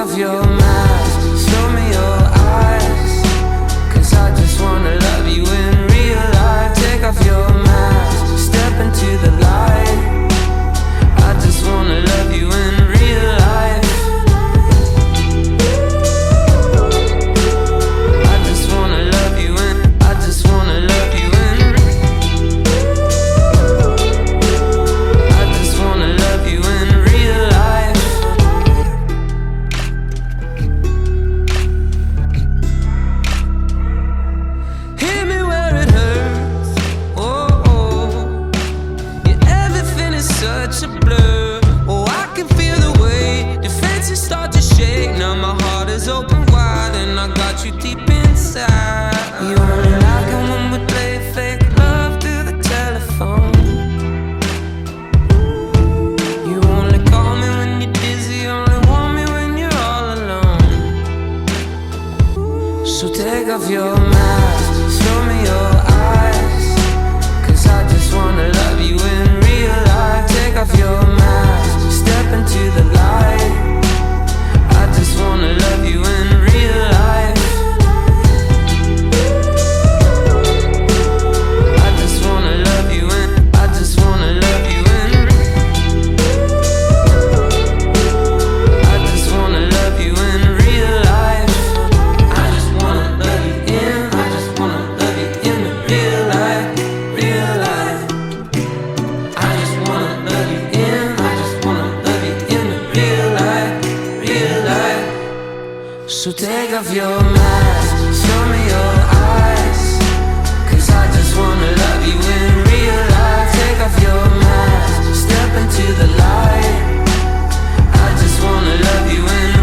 off your mask, show me your eyes, 'cause I just wanna love you in real life. Take off your mask, step into the light, I just wanna love you in real life. I just wanna love you in, I just wanna love you in, I just wanna love you in real life. Hit me where it hurts, oh, oh. Yeah, everything is such a blur. Oh, I can feel the weight, defenses start to shake. Now my heart is open wide and I got you deep inside. You only like it when we play fake love through the telephone. You only call me when you're dizzy, only want me when you're all alone. So take off your mask, show me your eyes, 'cause I just wanna love you in real life. Take off your mask, step into the light, I just wanna love you in real life. I just wanna love you in, I just wanna love you in, I just wanna love you in real life. I just wanna love you in, I just wanna love you in real life, real life. I just wanna love you in, I just wanna love you in real life, real life. So take off your mask, show me your eyes, 'cause I just wanna love you in real life. Take off your mask, step into the light, I just wanna love you in